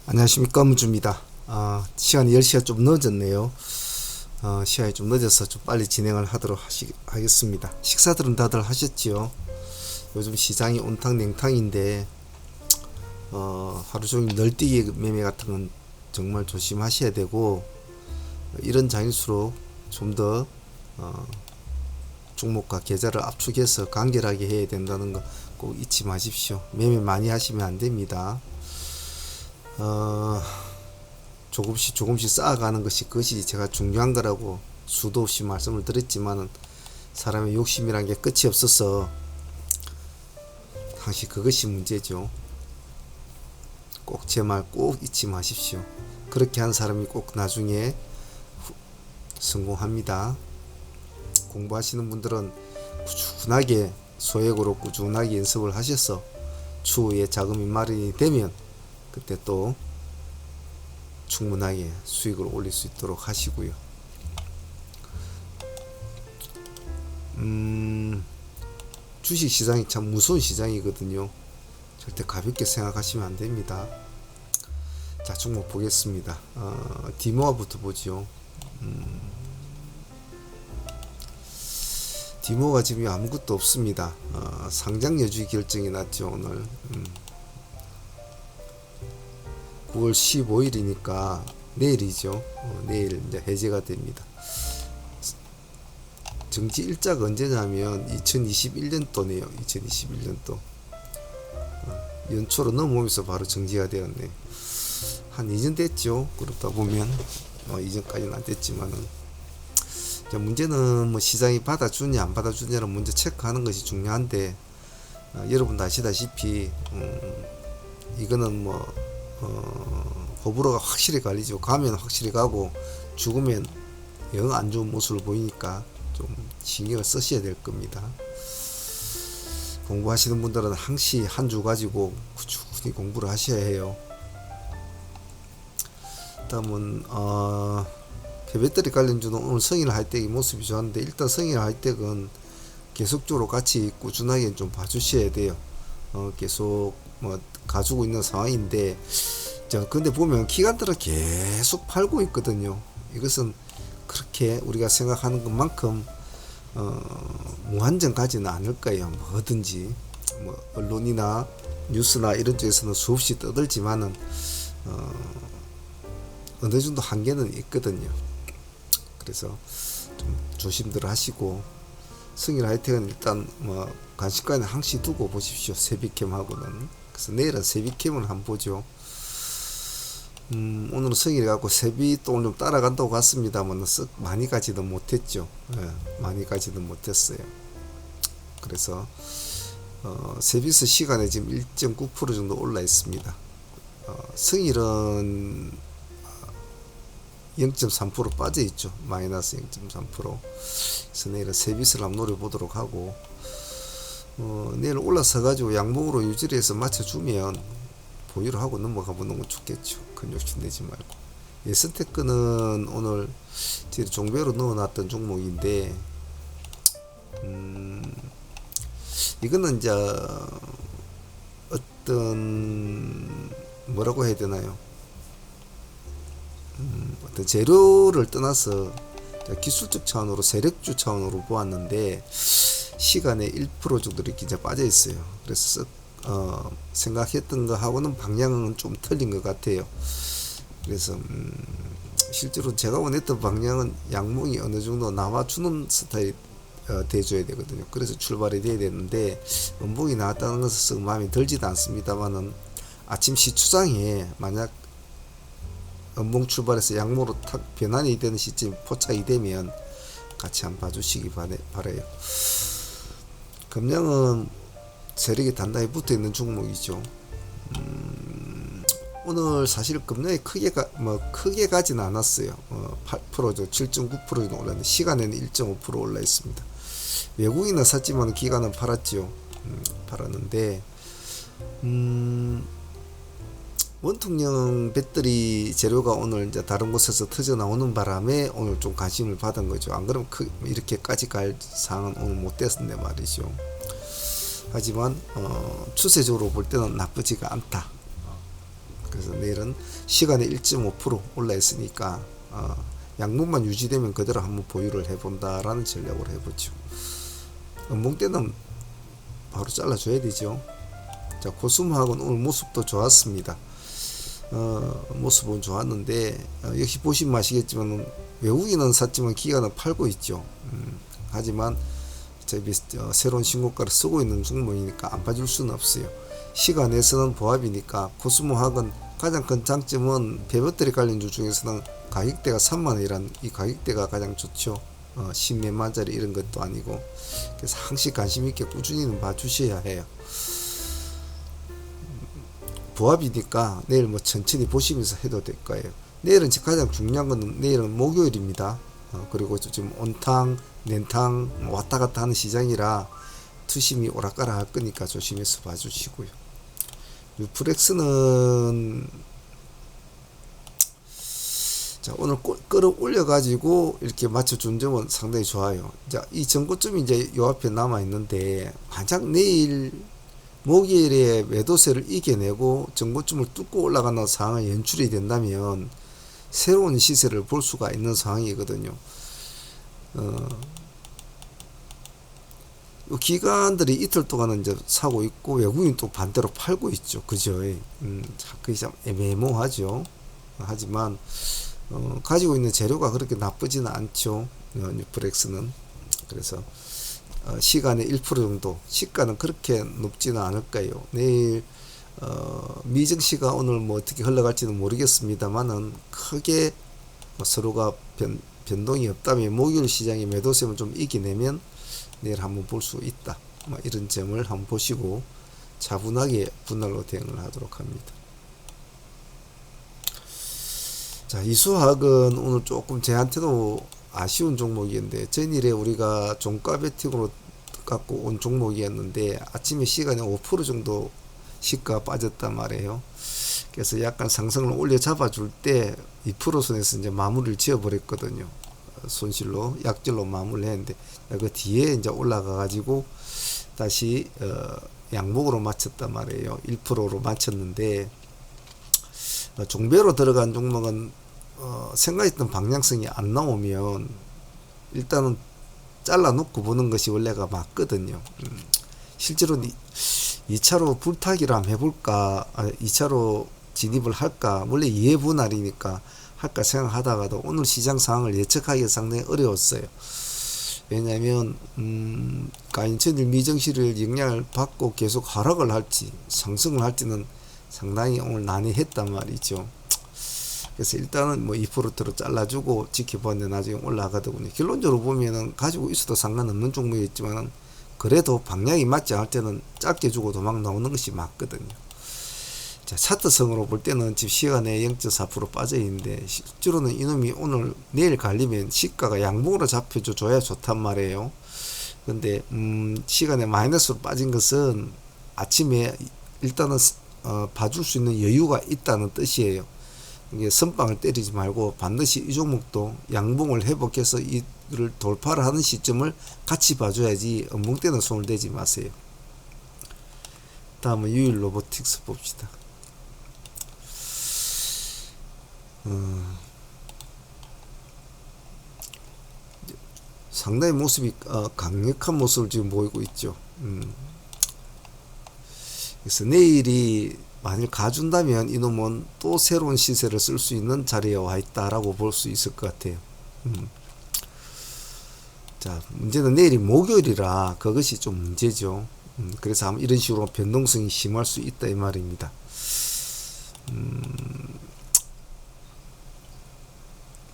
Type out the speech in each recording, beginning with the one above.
안녕하십니까, 문주입니다. 시간이 10시가 좀 늦었네요. 시간이 좀 늦어서 좀 빨리 진행을 하겠습니다. 식사들은 다들 하셨지요? 요즘 시장이 온탕냉탕인데 하루 종일 널뛰기 매매 같은 건 정말 조심하셔야 되고, 이런 장일수록 좀 더 종목과 계좌를 압축해서 간결하게 해야 된다는 거 꼭 잊지 마십시오. 매매 많이 하시면 안 됩니다. 조금씩 쌓아가는 그것이 제가 중요한 거라고 수도 없이 말씀을 드렸지만은, 사람의 욕심이란 게 끝이 없어서 항상 그것이 문제죠. 꼭 제 말 꼭 잊지 마십시오. 그렇게 한 사람이 꼭 나중에 성공합니다. 공부하시는 분들은 꾸준하게 소액으로 꾸준하게 연습을 하셔서 추후에 자금이 마련이 되면 그때 또 충분하게 수익을 올릴 수 있도록 하시고요. 주식 시장이 참 무서운 시장이거든요. 절대 가볍게 생각하시면 안 됩니다. 자, 종목 보겠습니다. 디모아부터 보죠. 디모가 지금 아무것도 없습니다. 상장 여주 결정이 났죠, 오늘. 9월 15일이니까 내일이죠. 내일 이제 해제가 됩니다. 정지 일자가 언제냐면 2021년도네요. 2021년도 연초로 넘어오면서 바로 정지가 되었네. 한 2년 됐죠. 그렇다 보면 이전까지는 안 됐지만은, 문제는 뭐 시장이 받아주냐 안 받아주냐를 먼저 체크하는 것이 중요한데, 여러분도 아시다시피 이거는 호불호가 확실히 갈리죠. 가면 확실히 가고 죽으면 영 안 좋은 모습을 보이니까 좀 신경을 쓰셔야 될 겁니다. 공부하시는 분들은 항시 한 주 가지고 꾸준히 공부를 하셔야 해요. 다음은 배터리 관련주는 오늘 성일 하이텍의 모습이 좋았는데, 일단 성일 하이텍은 계속적으로 같이 꾸준하게 좀 봐주셔야 돼요. 계속 가지고 있는 상황인데, 근데 보면 기관들은 계속 팔고 있거든요. 이것은 그렇게 우리가 생각하는 것만큼 무한정 가지는 않을 거예요. 뭐든지 언론이나 뉴스나 이런 쪽에서는 수없이 떠들지만은 어느 정도 한계는 있거든요. 그래서 좀 조심들 하시고, 승일 하이텍은 일단 간식관에 항시 두고 보십시오. 세비캠하고는. 그래서 내일은 세비캠을 한번 보죠. 오늘은 성일이 갖고 세비 또 오늘 좀 따라간다고 갔습니다만 썩 많이 가지는 못했죠. 많이 가지는 못했어요. 그래서 세비스 시간에 지금 1.9% 정도 올라 있습니다. 성일은 0.3% 빠져 있죠. 마이너스 0.3%. 그래서 내일은 세비스를 한번 노려보도록 하고, 내일 올라서 가지고 양봉으로 유지를 해서 맞춰주면 보유를 하고 넘어가 보는 건 좋겠죠. 큰 욕심 내지 말고. 예스테크는 오늘 종배로 넣어놨던 종목인데, 이거는 이제 어떤 뭐라고 해야 되나요? 어떤 재료를 떠나서 기술적 차원으로 세력주 차원으로 보았는데, 시간에 1% 정도 이렇게 이제 빠져 있어요. 그래서 생각했던 거하고는 방향은 좀 틀린 것 같아요. 그래서 실제로 제가 원했던 방향은 양봉이 어느 정도 나와주는 스타일 돼줘야 되거든요. 그래서 출발이 돼야 되는데, 음봉이 나왔다는 것은 마음에 들지도 않습니다만은, 아침 시추장에 만약 음봉 출발해서 양봉으로 탁 변환이 되는 시점이 포착이 되면 같이 한번 봐주시기 바라요. 금량은 세력이 단단히 붙어있는 종목이죠. 오늘 사실 금량이 크게 가진 않았어요. 8%죠. 7.9% 정도 올랐는데, 시간에는 1.5% 올라 있습니다. 외국인은 샀지만 기관은 팔았죠. 팔았는데, 원통형 배터리 재료가 오늘 이제 다른 곳에서 터져 나오는 바람에 오늘 좀 관심을 받은 거죠. 안 그러면 이렇게까지 갈 상황은 오늘 못 됐었네 말이죠. 하지만 추세적으로 볼 때는 나쁘지가 않다. 그래서 그래서 내일은 시간에 1.5% 올라 있으니까 양봉만 유지되면 그대로 한번 보유를 해본다라는 전략으로 해보죠. 음봉 때는 바로 잘라줘야 되죠. 자, 코스모학은 오늘 모습도 좋았습니다. 모습은 좋았는데 역시 보시면 아시겠지만 외국인은 샀지만 기관은 팔고 있죠. 하지만 어차피 새로운 신고가를 쓰고 있는 종목이니까 안 봐줄 수는 없어요. 시간에서는 보합이니까 코스모학은 가장 큰 장점은 배터리 관련주 중에서는 가격대가 3만원이란 이 가격대가 가장 좋죠. 10몇만짜리 이런 것도 아니고, 그래서 항시 관심있게 꾸준히는 봐주셔야 해요. 보합이니까 내일 뭐 천천히 보시면서 해도 될 거예요. 내일은 가장 중요한 건 내일은 목요일입니다. 그리고 지금 온탕, 냉탕 왔다 갔다 하는 시장이라 투심이 오락가락 할 거니까 조심해서 봐주시고요. 유프렉스는 자, 오늘 끌어올려 가지고 이렇게 맞춰준 점은 상당히 좋아요. 자, 이 전고점이 이제 요 앞에 남아 있는데 만약 내일 목요일에 매도세를 이겨내고 전고점을 뚫고 올라가는 상황이 연출이 된다면 새로운 시세를 볼 수가 있는 상황이거든요. 기관들이 이틀 동안은 이제 사고 있고 외국인 또 반대로 팔고 있죠. 그죠? 그게 참 애매모호하죠. 하지만 가지고 있는 재료가 그렇게 나쁘지는 않죠. 뉴프렉스는. 그래서 시간에 1% 정도, 시가는 그렇게 높지는 않을 거예요. 내일 미증시가 오늘 뭐 어떻게 흘러갈지는 모르겠습니다만은 크게 서로가 변동이 없다면 목요일 시장의 매도세만 좀 이겨내면 내일 한번 볼 수 있다. 이런 점을 한번 보시고 차분하게 분할로 대응을 하도록 합니다. 자, 이수학은 오늘 조금 제한테도 아쉬운 종목이었는데 전일에 우리가 종가 베팅으로 갖고 온 종목이었는데 아침에 시간에 5% 정도 시가 빠졌단 말이에요. 그래서 약간 상승을 올려 잡아줄 때 2% 선에서 이제 마무리를 지어 버렸거든요. 손실로 약질로 마무리를 했는데 그 뒤에 이제 올라가 가지고 다시 양목으로 맞췄단 말이에요. 1%로 맞췄는데 종배로 들어간 종목은 생각했던 방향성이 안 나오면 일단은 잘라 놓고 보는 것이 원래가 맞거든요. 실제로 2차로 불타기를 한번 해볼까, 2차로 진입을 할까, 원래 2회 분할이니까 할까 생각하다가도 오늘 시장 상황을 예측하기가 상당히 어려웠어요. 왜냐하면 가인천일 미정시를 영향을 받고 계속 하락을 할지 상승을 할지는 상당히 오늘 난해했단 말이죠. 그래서 일단은 뭐 2%로 잘라주고 지켜봤는데 나중에 올라가더군요. 결론적으로 보면은 가지고 있어도 상관없는 종목이었지만은 그래도 방향이 맞지 않을 때는 짧게 주고 도망 나오는 것이 맞거든요. 자, 차트성으로 볼 때는 지금 시간에 0.4% 빠져 있는데 실제로는 이놈이 오늘 내일 갈리면 시가가 양봉으로 잡혀줘야 좋단 말이에요. 근데 시간에 마이너스로 빠진 것은 아침에 일단은 봐줄 수 있는 여유가 있다는 뜻이에요. 이게 선빵을 때리지 말고 반드시 이 종목도 양봉을 회복해서 이를 돌파를 하는 시점을 같이 봐줘야지 음봉 때는 손을 대지 마세요. 다음은 유일 로보틱스 봅시다. 상당히 모습이 강력한 모습을 지금 보이고 있죠. 그래서 내일이 만일 가준다면 이놈은 또 새로운 시세를 쓸 수 있는 자리에 와 있다라고 볼 수 있을 것 같아요. 자, 문제는 내일이 목요일이라 그것이 좀 문제죠. 그래서 아마 이런 식으로 변동성이 심할 수 있다 이 말입니다.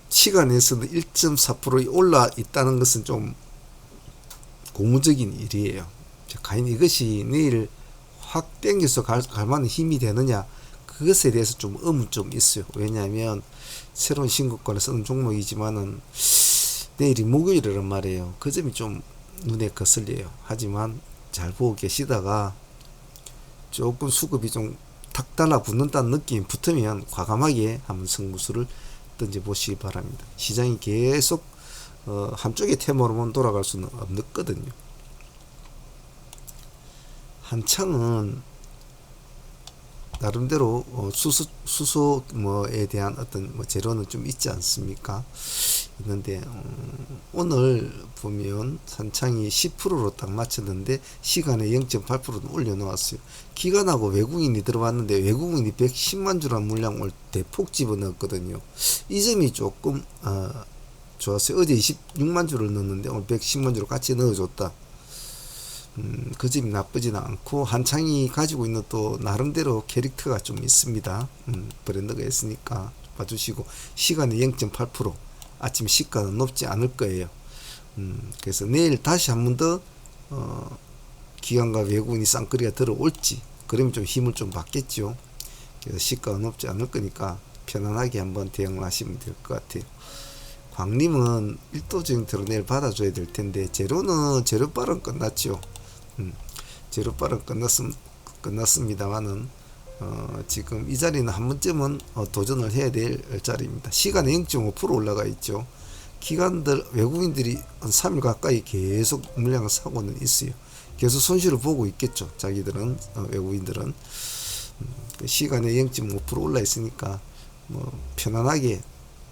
시간에서는 1.4% 올라 있다는 것은 좀 고무적인 일이에요. 과연 이것이 내일 확 땡겨서 갈 만한 힘이 되느냐, 그것에 대해서 좀 의문점이 있어요. 왜냐하면 새로운 신고가를 쓰는 종목이지만은 내일이 목요일이란 말이에요. 그 점이 좀 눈에 거슬려요. 하지만 잘 보고 계시다가 조금 수급이 좀 탁 달라붙는다는 느낌이 붙으면 과감하게 한번 승부수를 던져보시기 바랍니다. 시장이 계속 한쪽의 테마로만 돌아갈 수는 없거든요. 한창은 나름대로 수소 뭐에 대한 어떤 뭐 재료는 좀 있지 않습니까? 있는데 오늘 보면 산창이 10%로 딱 맞췄는데 시간에 0.8%는 올려놓았어요. 기관하고 외국인이 들어왔는데 외국인이 110만 주라는 물량을 대폭 집어넣었거든요. 이 점이 조금 좋았어요. 어제 26만 주를 넣었는데 오늘 110만 주를 같이 넣어줬다. 그 점이 나쁘지는 않고 한창이 가지고 있는 또 나름대로 캐릭터가 좀 있습니다. 브랜드가 있으니까 봐주시고 시간에 0.8% 아침 시가는 높지 않을 거예요. 그래서 내일 다시 한 번 더 기관과 외국인이 쌍끌이가 들어올지 그러면 좀 힘을 좀 받겠죠. 그래서 시가가 높지 않을 거니까 편안하게 한번 대응을 하시면 될 것 같아요. 광림은 일도적인 대로 내일 받아줘야 될 텐데 재료빨은 끝났죠. 재료빨은 끝났습니다만은 지금 이 자리는 한 번쯤은 도전을 해야 될 자리입니다. 시간에 0.5% 올라가 있죠. 기관들 외국인들이 한 3일 가까이 계속 물량을 사고는 있어요. 계속 손실을 보고 있겠죠. 자기들은 외국인들은 시간에 0.5% 올라 있으니까 뭐 편안하게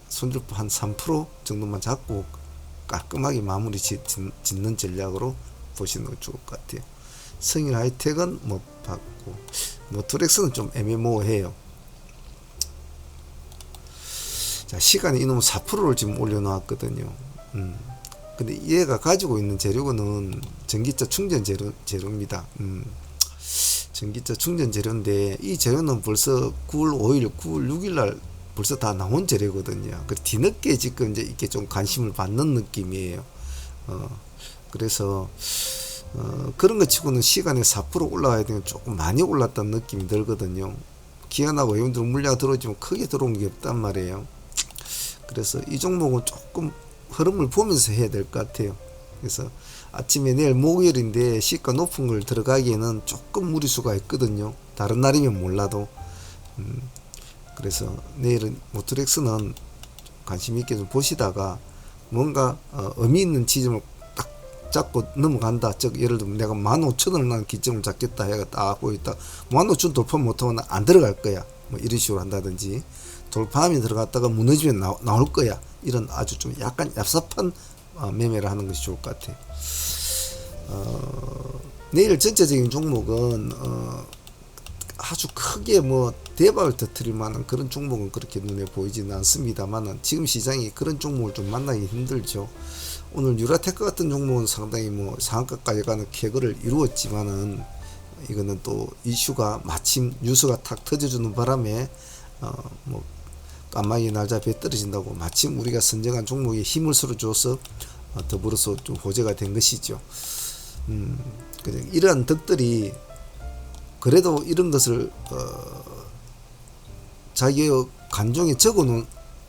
손절법 한 3% 정도만 잡고 깔끔하게 마무리 짓는 전략으로 보시는 게 좋을 것 같아요. 성일 하이텍은 못 받고 모토렉스는 좀 애매모호해요. 자, 시간에 이놈은 4%를 지금 올려놓았거든요. 근데 얘가 가지고 있는 재료는 전기차 충전 재료입니다. 전기차 충전 재료인데 이 재료는 벌써 9월 5일, 9월 6일 날 벌써 다 나온 재료거든요. 그 뒤늦게 지금 이제 이렇게 좀 관심을 받는 느낌이에요. 그래서 그런 것 치고는 시간에 4% 올라가야 되면 조금 많이 올랐다는 느낌이 들거든요. 기관하고 외국인들 물량 들어오지만 크게 들어온 게 없단 말이에요. 그래서 이 종목은 조금 흐름을 보면서 해야 될 것 같아요. 그래서 아침에 내일 목요일인데 시가 높은 걸 들어가기에는 조금 무리수가 있거든요. 다른 날이면 몰라도. 그래서 내일은 모트렉스는 관심 있게 좀 보시다가 뭔가 의미 있는 지점을 딱 잡고 넘어간다. 즉 예를 들면 내가 15,000원을 난 기점을 잡겠다 해가 딱 보였다. 15,000원 돌파 못하면 안 들어갈 거야. 뭐 이런 식으로 한다든지 돌파하면 들어갔다가 무너지면 나올 거야. 이런 아주 좀 약간 얍삽한 매매를 하는 것이 좋을 것 같아요. 내일 전체적인 종목은 아주 크게 뭐 대박을 터뜨릴 만한 그런 종목은 그렇게 눈에 보이지는 않습니다만 지금 시장이 그런 종목을 좀 만나기 힘들죠. 오늘 유라테크 같은 종목은 상당히 뭐 상한가까지 가는 쾌거를 이루었지만은 이거는 또 이슈가 마침 뉴스가 탁 터져주는 바람에 뭐 까마귀 날짜 배 떨어진다고 마침 우리가 선정한 종목에 힘을 실어줘서 더불어서 좀 호재가 된 것이죠. 이러한 덕들이 그래도 이런 것을 자기의 간종에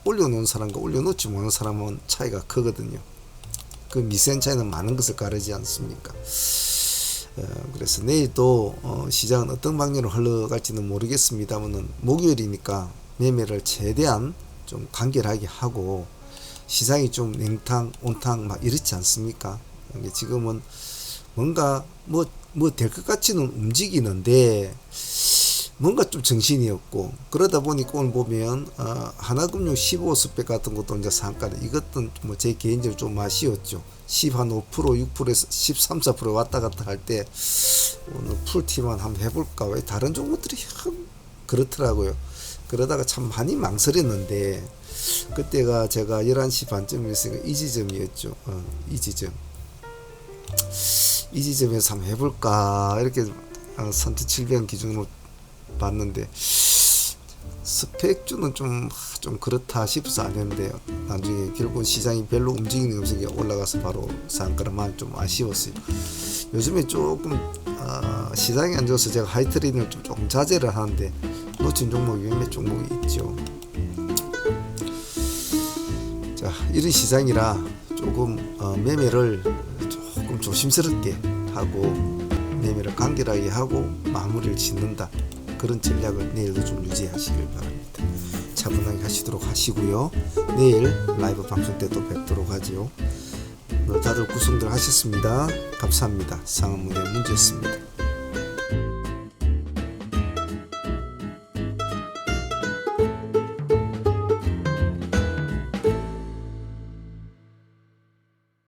올려놓은 사람과 올려놓지 못하는 사람은 차이가 크거든요. 그 미세한 차이는 많은 것을 가르지 않습니까? 그래서 내일 또 시장은 어떤 방향으로 흘러갈지는 모르겠습니다만은 목요일이니까 매매를 최대한 좀 간결하게 하고 시장이 좀 냉탕 온탕 막 이렇지 않습니까? 지금은 뭔가 뭐 될 것 같이는 움직이는데 뭔가 좀 정신이 없고 그러다 보니까 오늘 보면 하나금융 15스펙 같은 것도 이제 상가를 이것도 뭐 제 개인적으로 좀 아쉬웠죠. 10한 5% 6%에서 13, 14% 왔다 갔다 할 때 오늘 풀티만 한번 해볼까 왜 다른 종목들이 그렇더라고요. 그러다가 참 많이 망설였는데 그때가 제가 11시 반쯤이었으니까 이 지점이었죠. 이 지점에서 한번 해볼까 이렇게 3,700원 기준으로 봤는데 스펙주는 좀 그렇다 싶어서 안 했는데요. 나중에 결국 시장이 별로 움직이는 없으니까 올라가서 바로 상가만 좀 아쉬웠어요. 요즘에 조금 시장이 안 좋아서 제가 하이트레이딩을 조금 자제를 하는데 놓친 종목이 몇몇 종목이 있죠. 자, 이런 시장이라 조금 매매를 조금 조심스럽게 하고 매매를 간결하게 하고 마무리를 짓는다. 그런 전략을 내일도 좀 유지하시길 바랍니다. 차분하게 하시도록 하시고요. 내일 라이브 방송 때 또 뵙도록 하지요. 다들 구성들 하셨습니다. 감사합니다. 상황문의 문제였습니다.